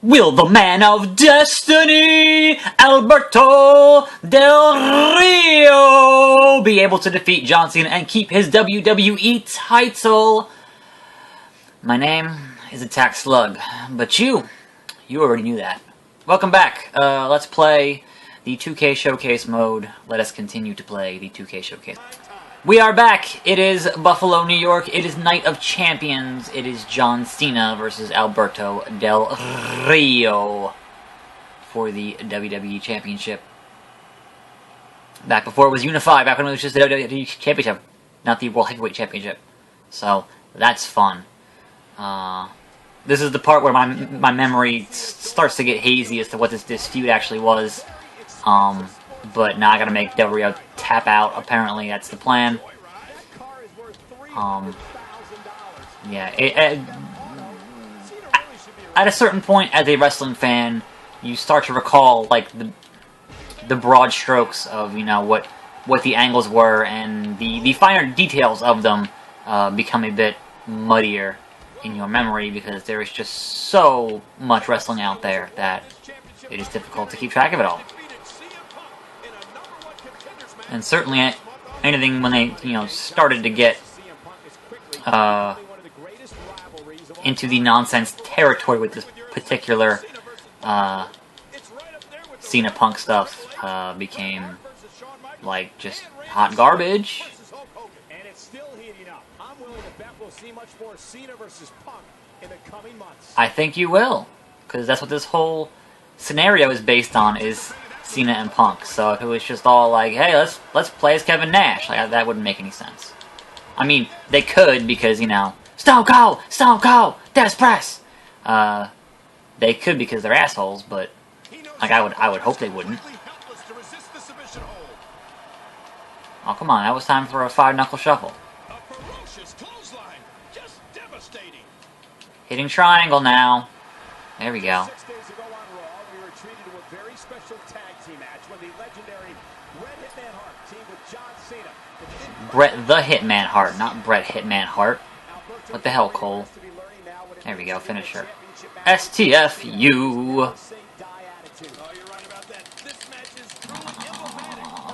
Will the man of destiny, Alberto Del Rio, be able to defeat John Cena and keep his WWE title? My name is Attack Slug, but you already knew that. Welcome back. Let's play the 2K Showcase mode. Let us continue to play the 2K Showcase. We are back. It is Buffalo, New York. It is Night of Champions. It is John Cena versus Alberto Del Rio for the WWE Championship. Back before it was unified, back when it was just the WWE Championship, not the World Heavyweight Championship. So, that's fun. This is the part where my memory starts to get hazy as to what this feud actually was. But now I gotta make Del Rio tap out. Apparently, that's the plan. Yeah. At a certain point, as a wrestling fan, you start to recall like the broad strokes of what the angles were, and the finer details of them become a bit muddier in your memory because there is just so much wrestling out there that it is difficult to keep track of it all. And certainly anything when they, started to get into the nonsense territory with this particular Cena Punk stuff became like just hot garbage. I think you will, because that's what this whole scenario is based on, is Cena and Punk. So if it was just all like, hey, let's play as Kevin Nash, like, that wouldn't make any sense. I mean, they could, because Stone Cold, Death Press. They could because they're assholes, but like I would hope they wouldn't. Oh, come on, that was time for a 5-knuckle shuffle. Hitting triangle now. There we go. Bret the Hitman Hart, not Bret Hitman Hart. What the hell, Cole? There we go, finisher. STFU.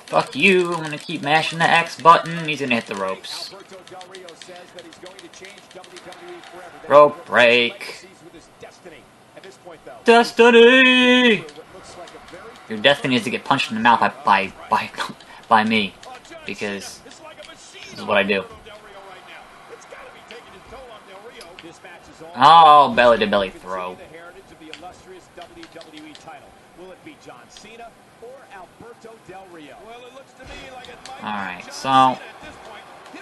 Fuck you, I'm gonna keep mashing the X button. He's gonna hit the ropes. Rope break. Destiny! Your destiny is to get punched in the mouth by me. Because this is what I do. Oh, belly to belly throw. Alright, so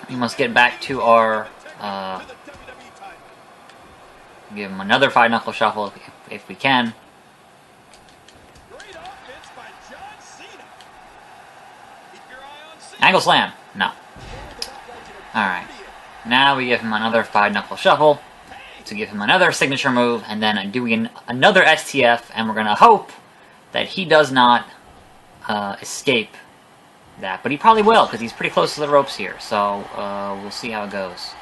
we must get back to our give him another 5-knuckle shuffle if we can. Angle slam. No. Alright. Now we give him another 5-knuckle shuffle to give him another signature move, and then doing another STF, and we're going to hope that he does not escape that. But he probably will, because he's pretty close to the ropes here. So, we'll see how it goes.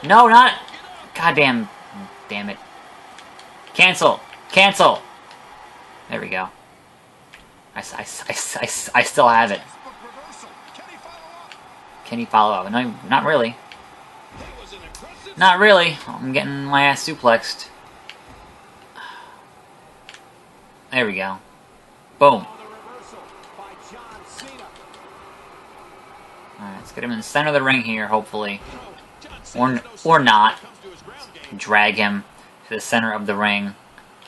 No, not... Goddamn. Damn it. Cancel. Cancel. There we go. I still have it. Can he follow up? No, not really. Not really. I'm getting my ass suplexed. There we go. Boom. Alright, let's get him in the center of the ring here, hopefully. Or not. Drag him to the center of the ring.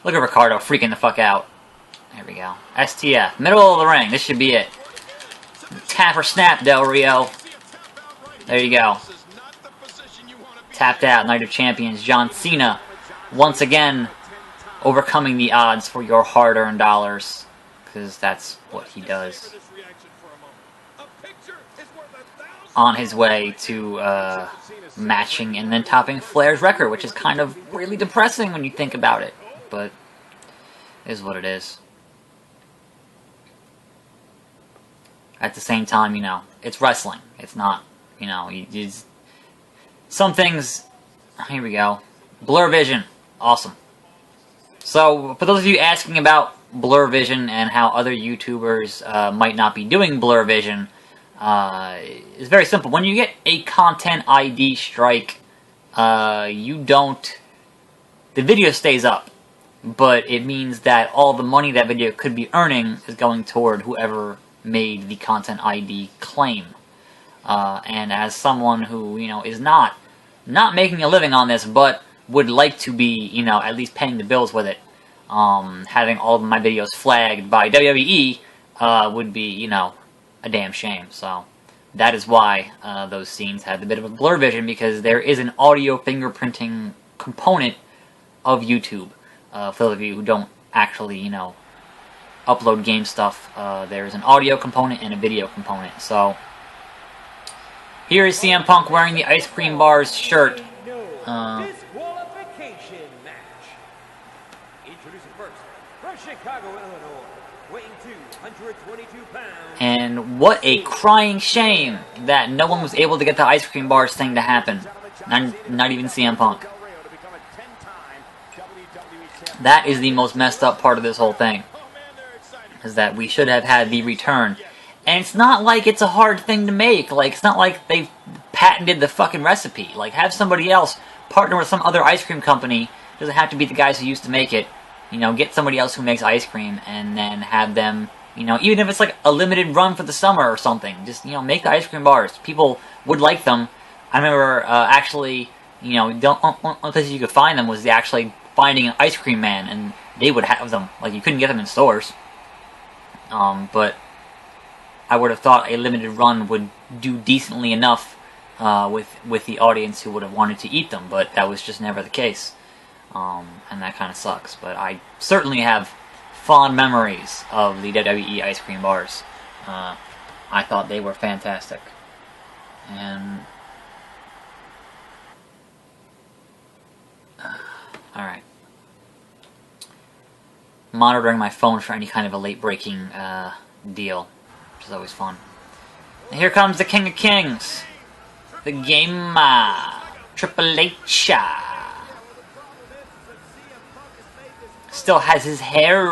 Look at Ricardo freaking the fuck out. There we go. STF. Middle of the ring. This should be it. Tap or snap, Del Rio. There you go. Tapped out, Night of Champions, John Cena, once again overcoming the odds for your hard-earned dollars, because that's what he does. On his way to matching and then topping Flair's record, which is kind of really depressing when you think about it, but it is what it is. At the same time, it's wrestling. It's not, some things... Here we go. Blur vision. Awesome. So, for those of you asking about blur vision and how other YouTubers might not be doing blur vision, it's very simple. When you get a content ID strike, you don't... The video stays up, but it means that all the money that video could be earning is going toward whoever made the content ID claim. And as someone who, is not making a living on this, but would like to be, at least paying the bills with it, having all of my videos flagged by WWE would be, a damn shame. So that is why those scenes had a bit of a blur vision, because there is an audio fingerprinting component of YouTube. For those of you who don't actually, upload game stuff, there's an audio component and a video component. So here is CM Punk wearing the Ice Cream Bars shirt. Disqualification match. Introducing first, from Chicago, Illinois, weighing 222 pounds. And what a crying shame that no one was able to get the Ice Cream Bars thing to happen. Not even CM Punk. That is the most messed up part of this whole thing. Is that we should have had the return. And it's not like it's a hard thing to make. Like, it's not like they've patented the fucking recipe. Like, have somebody else partner with some other ice cream company. It doesn't have to be the guys who used to make it. Get somebody else who makes ice cream and then have them, even if it's like a limited run for the summer or something. Just, make the ice cream bars. People would like them. I remember actually, the only place you could find them was actually finding an ice cream man, and they would have them. Like, you couldn't get them in stores. But I would have thought a limited run would do decently enough with the audience who would have wanted to eat them, but that was just never the case. And that kind of sucks. But I certainly have fond memories of the WWE ice cream bars. I thought they were fantastic. And alright. Monitoring my phone for any kind of a late-breaking deal, which is always fun. And here comes the King of Kings, the Gamer, Triple H. Still has his hair.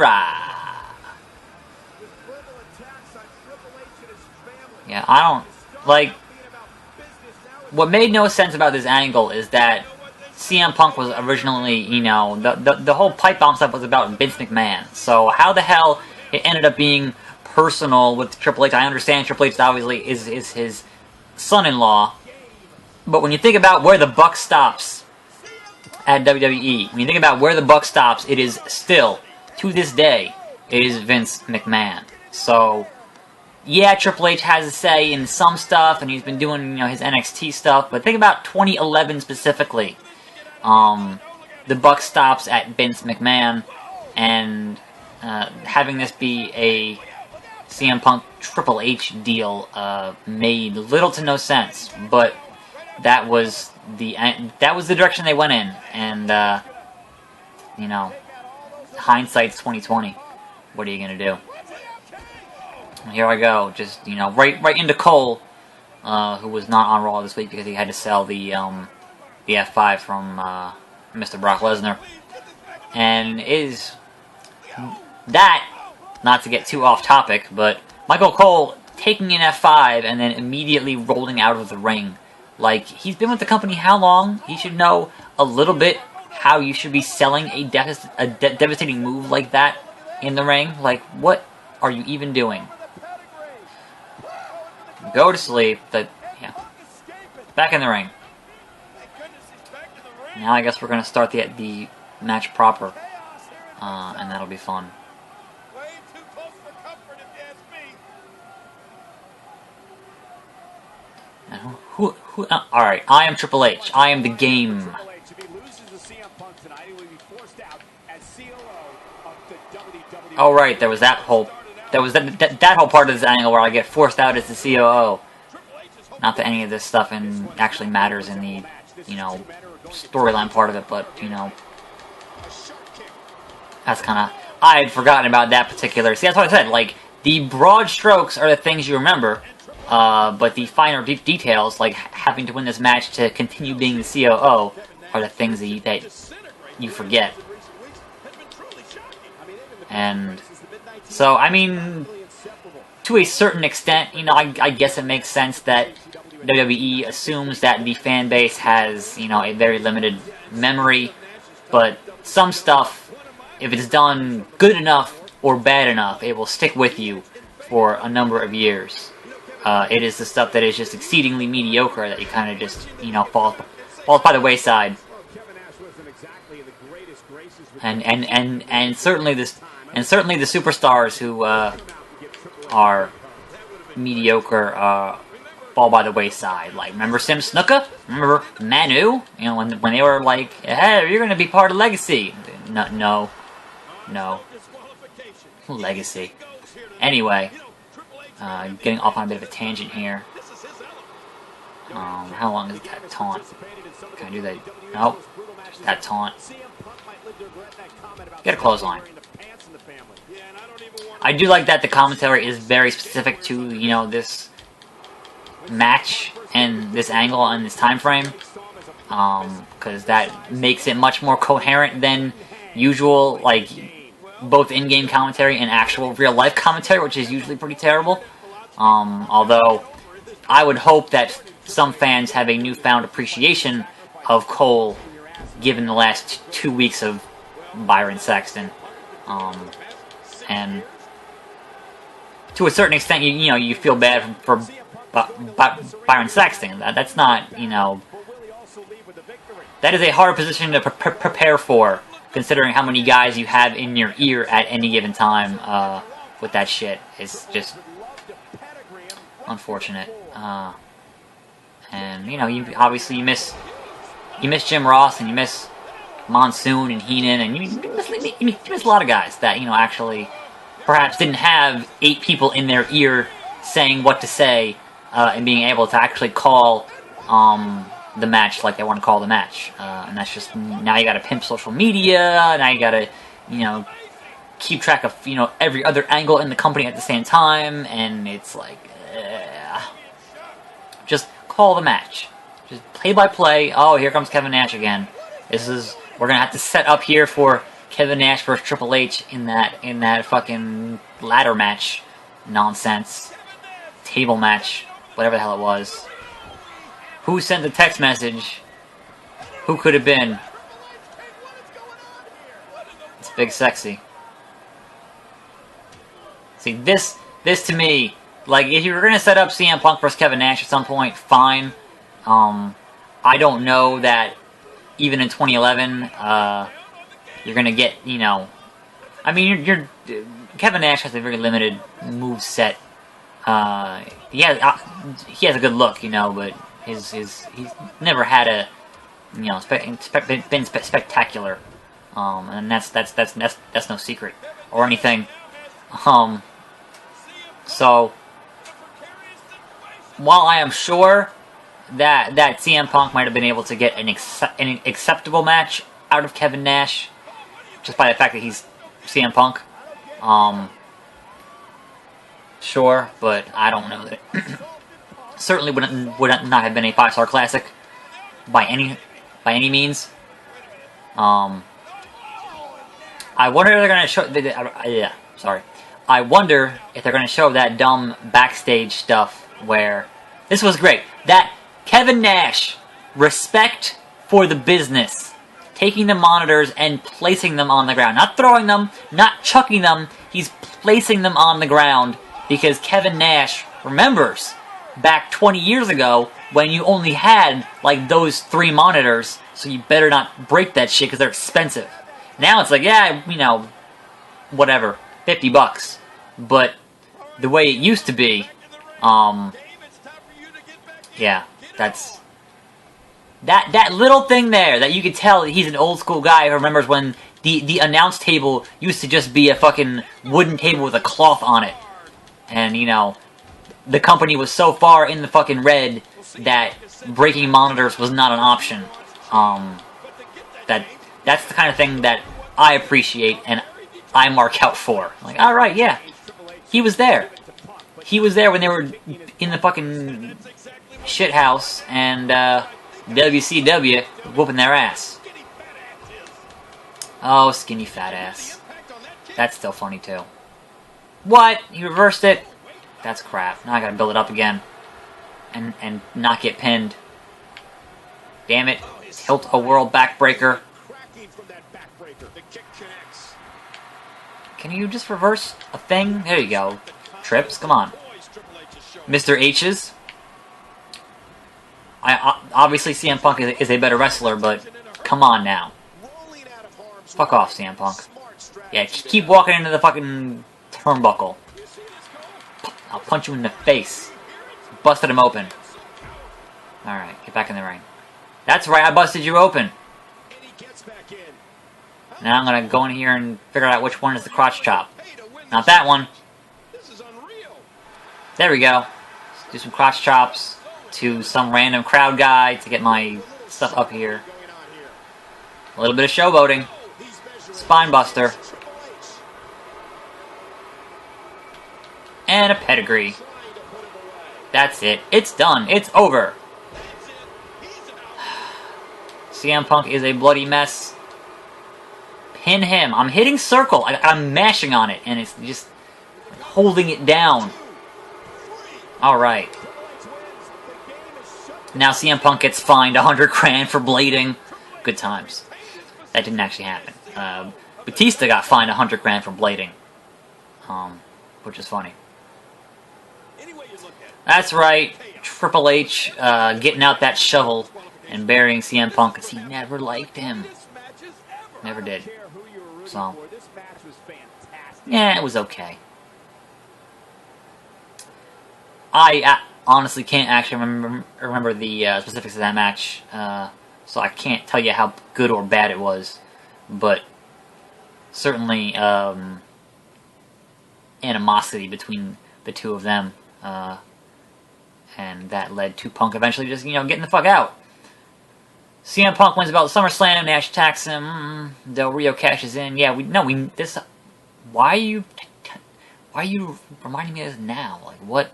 Yeah, I don't like. What made no sense about this angle is that CM Punk was originally, the whole pipe bomb stuff was about Vince McMahon. So how the hell it ended up being personal with Triple H? I understand Triple H obviously is his son-in-law, but when you think about where the buck stops at WWE, when you think about where the buck stops, it is still, to this day, it is Vince McMahon. So yeah, Triple H has a say in some stuff, and he's been doing, his NXT stuff, but think about 2011 specifically. The buck stops at Vince McMahon, and having this be a CM Punk Triple H deal made little to no sense, but that was the direction they went in, and hindsight's 2020. What are you gonna do? Here I go, just right into Cole, who was not on Raw this week because he had to sell the F5 from Mr. Brock Lesnar, and is that, not to get too off topic, but Michael Cole taking an F5 and then immediately rolling out of the ring. Like, he's been with the company how long? He should know a little bit how you should be selling a devastating move like that in the ring. Like, what are you even doing? Go to sleep. Yeah. Back in the ring. Now I guess we're going to start the match proper. And that'll be fun. Alright, I am Triple H. I am the game. Alright, there was that whole part of this angle where I get forced out as the COO. Not that any of this stuff actually matters in the, storyline part of it, but, that's kind of... I had forgotten about that particular... See, that's what I said, like, the broad strokes are the things you remember, but the finer details, like having to win this match to continue being the COO, are the things that you forget. And so, I mean, to a certain extent, you know, I guess it makes sense that WWE assumes that the fan base has, you know, a very limited memory, but some stuff, if it's done good enough or bad enough, it will stick with you for a number of years. It is the stuff that is just exceedingly mediocre that you kind of just, you know, falls by the wayside. And certainly the superstars who are mediocre fall by the wayside. Like, remember Sim Snuka? Remember Manu? You know, when they were like, hey, you're gonna be part of Legacy. No. Legacy. Anyway, getting off on a bit of a tangent here. How long is that taunt? Can I do that? Nope. That taunt. Get a clothesline. I do like that the commentary is very specific to, you know, this match and this angle and this time frame, because that makes it much more coherent than usual, like both in-game commentary and actual real-life commentary, which is usually pretty terrible. Although I would hope that some fans have a newfound appreciation of Cole given the last 2 weeks of Byron Saxton, and to a certain extent, you know, you feel bad for Byron Saxton. That's not, you know, that is a hard position to prepare for, considering how many guys you have in your ear at any given time. With that shit, it's just unfortunate. And you know, you miss Jim Ross, and you miss Monsoon and Heenan, and you miss a lot of guys that, you know, actually perhaps didn't have 8 people in their ear saying what to say, and being able to actually call the match like they want to call the match. And that's just, now you gotta pimp social media, now you gotta, you know, keep track of, you know, every other angle in the company at the same time, and it's like, just call the match. Just play by play. Oh, here comes Kevin Nash again. We're gonna have to set up here for Kevin Nash versus Triple H in that fucking ladder match nonsense. Table match. Whatever the hell it was. Who sent the text message? Who could have been? It's Big Sexy. See, this to me, like, if you were gonna set up CM Punk versus Kevin Nash at some point, fine. I don't know that even in 2011, you're gonna get, you know, I mean, Kevin Nash has a very limited move set. He has a good look, you know, but he's never had a, you know, been spectacular, and that's no secret or anything. So while I am sure that CM Punk might have been able to get an acceptable match out of Kevin Nash just by the fact that he's CM Punk, sure, but I don't know that. Certainly would not have been a 5-star classic by any means. I wonder if they're gonna show. I wonder if they're gonna show that dumb backstage stuff where this was great. That Kevin Nash, respect for the business, taking the monitors and placing them on the ground, not throwing them, not chucking them. He's placing them on the ground because Kevin Nash remembers back 20 years ago when you only had like those 3 monitors, so you better not break that shit because they're expensive. Now it's like, yeah, you know, whatever, $50. But the way it used to be, yeah, that's that little thing there that you could tell he's an old school guy who remembers when the announce table used to just be a fucking wooden table with a cloth on it, and you know, the company was so far in the fucking red that breaking monitors was not an option. That's the kind of thing that I appreciate and I mark out for. Like, alright, yeah. He was there. He was there when they were in the fucking shithouse and WCW whooping their ass. Oh, skinny fat ass. That's still funny, too. What? He reversed it? That's crap. Now I gotta build it up again. And not get pinned. Damn it. Tilt a world backbreaker. Can you just reverse a thing? There you go. Trips, come on. Mr. H's. Obviously CM Punk is a better wrestler, but come on now. Fuck off, CM Punk. Yeah, keep walking into the fucking turnbuckle. I'll punch you in the face. Busted him open. Alright, get back in the ring. That's right, I busted you open. Now I'm gonna go in here and figure out which one is the crotch chop. Not that one. There we go. Let's do some crotch chops to some random crowd guy to get my stuff up here. A little bit of showboating. Spine buster. And a pedigree. That's it. It's done. It's over. CM Punk is a bloody mess. Pin him. I'm hitting circle. I'm mashing on it, and it's just holding it down. Alright. Now CM Punk gets fined 100 grand for blading. Good times. That didn't actually happen. Batista got fined 100 grand for blading. Which is funny. That's right. Triple H getting out that shovel and burying CM Punk because he never liked him. Never did. So, yeah, it was okay. I honestly can't actually remember the specifics of that match, so I can't tell you how good or bad it was, but certainly animosity between the two of them, and that led to Punk eventually just, getting the fuck out. CM Punk wins about SummerSlam, Nash attacks him, Del Rio cashes in. Yeah, why are you reminding me of this now? Like, what?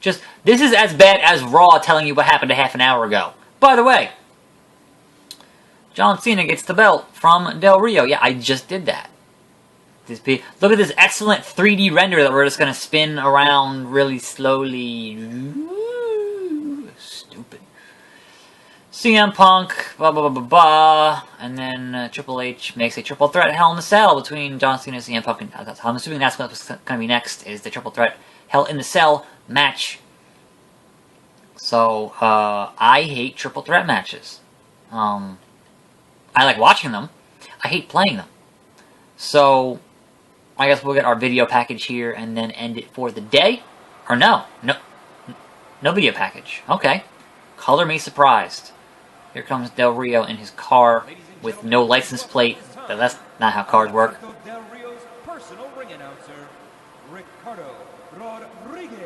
This is as bad as Raw telling you what happened a half an hour ago. By the way, John Cena gets the belt from Del Rio. Yeah, I just did that. Look at this excellent 3D render that we're just going to spin around really slowly. Ooh, stupid. CM Punk, blah, blah, blah, blah, blah. And then Triple H makes a triple threat Hell in the Cell between John Cena and CM Punk. And I'm assuming that's what's going to be next, is the triple threat Hell in the Cell match. So, I hate triple threat matches. I like watching them. I hate playing them. So, I guess we'll get our video package here and then end it for the day. Or no video package. Okay. Color me surprised. Here comes Del Rio in his car with no license plate. That's not how cars work. Del Rio's personal ring announcer, Ricardo Rodriguez.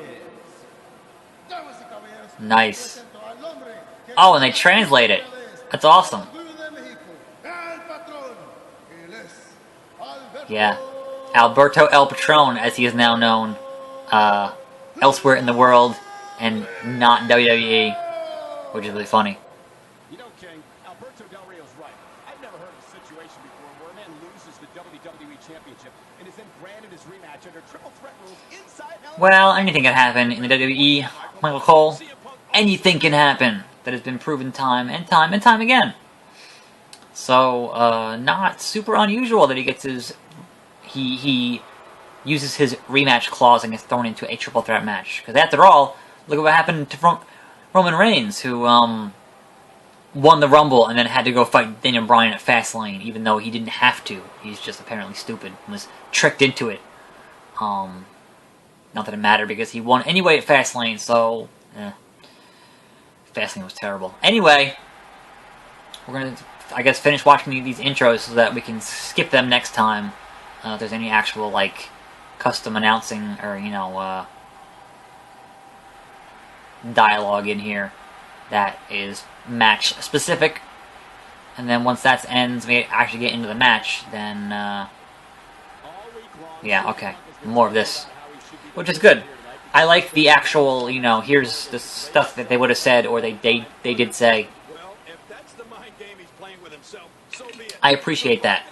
Nice. Oh, and they translate it. That's awesome. Yeah. Alberto El Patron, as he is now known, elsewhere in the world, and not WWE, which is really funny. You know, King, Alberto Del Rio's right. I've never heard of a situation before where a man loses the WWE Championship and is then granted his rematch under triple threat rules inside. Well, anything can happen in the WWE, Michael Cole. Anything can happen. That has been proven time and time and time again. So, not super unusual that he gets his... He uses his rematch clause and gets thrown into a triple threat match. Because after all, look at what happened to Roman Reigns, who won the Rumble and then had to go fight Daniel Bryan at Fastlane, even though he didn't have to. He's just apparently stupid and was tricked into it. Not that it mattered because he won anyway at Fastlane, so... Fastlane was terrible. Anyway, we're going to, I guess, finish watching these intros so that we can skip them next time. If there's any actual, like, custom announcing or, dialogue in here that is match specific. And then once that ends, we actually get into the match, then, yeah, okay. More of this. Which is good. I like the actual, here's the stuff that they would have said, or they did say. I appreciate that.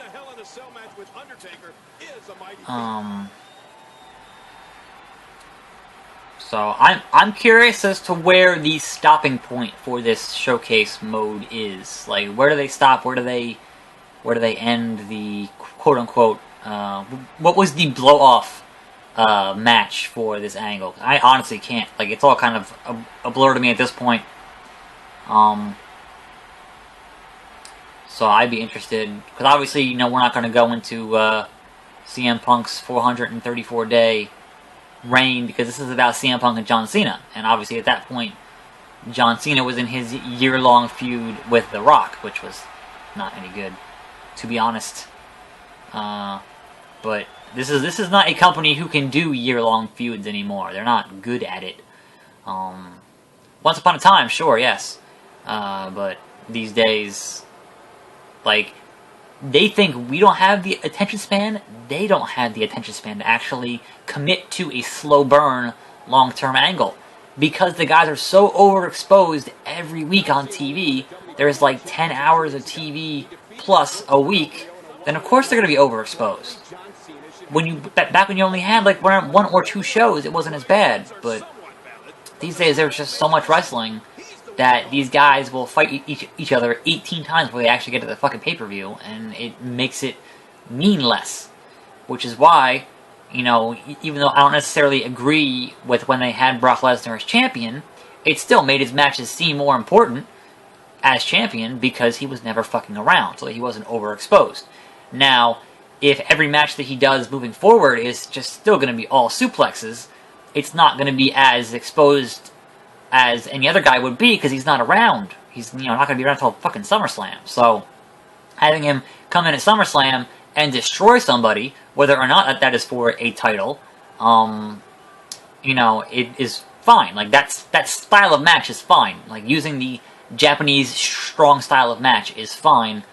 So I'm curious as to where the stopping point for this showcase mode is. Like, where do they stop? Where do they end the quote unquote? What was the blow off match for this angle? I honestly can't. Like, it's all kind of a blur to me at this point. So I'd be interested, because obviously, you know, we're not going to go into CM Punk's 434-day reign, because this is about CM Punk and John Cena. And obviously at that point, John Cena was in his year-long feud with The Rock, which was not any good, to be honest. But this is not a company who can do year-long feuds anymore. They're not good at it. Once upon a time, sure, yes. But these days, like, they think we don't have the attention span. They don't have the attention span to actually commit to a slow burn long-term angle. Because the guys are so overexposed every week on TV, there's like 10 hours of TV plus a week, then of course they're going to be overexposed. Back when you only had like one or two shows, it wasn't as bad. But these days there's just so much wrestling that these guys will fight each other 18 times before they actually get to the fucking pay-per-view, and it makes it mean less. Which is why, you know, even though I don't necessarily agree with when they had Brock Lesnar as champion, it still made his matches seem more important as champion because he was never fucking around, so he wasn't overexposed. Now, if every match that he does moving forward is just still going to be all suplexes, it's not going to be as exposed as any other guy would be because he's not around. He's, you know, not going to be around until fucking SummerSlam. So, having him come in at SummerSlam and destroy somebody, whether or not that is for a title, you know, it is fine. Like, that style of match is fine. Like, using the Japanese strong style of match is fine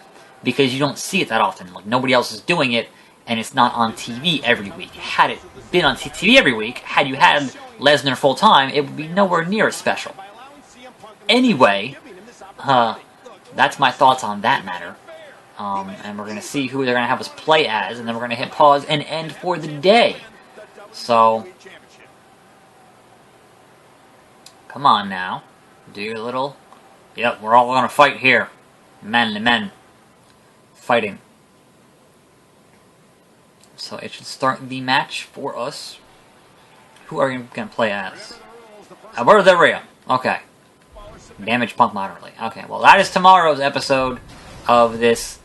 because you don't see it that often. Like, nobody else is doing it, and it's not on TV every week. Had it been on TV every week, had you had Lesnar full time, it would be nowhere near as special. Anyway, that's my thoughts on that matter. And we're going to see who they're going to have us play as, and then we're going to hit pause and end for the day. So, come on now. Do your little... Yep, we're all going to fight here. Men to men. Fighting. So it should start the match for us. Who are you going to play as? Alberto Del Rio. Okay. Damage Punk moderately. Okay, well that is tomorrow's episode of this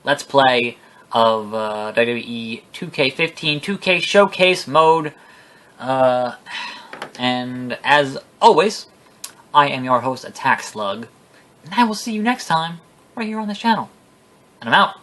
Let's Play of WWE 2K15 2K Showcase mode. And as always, I am your host, Attack Slug. And I will see you next time, right here on this channel. And I'm out.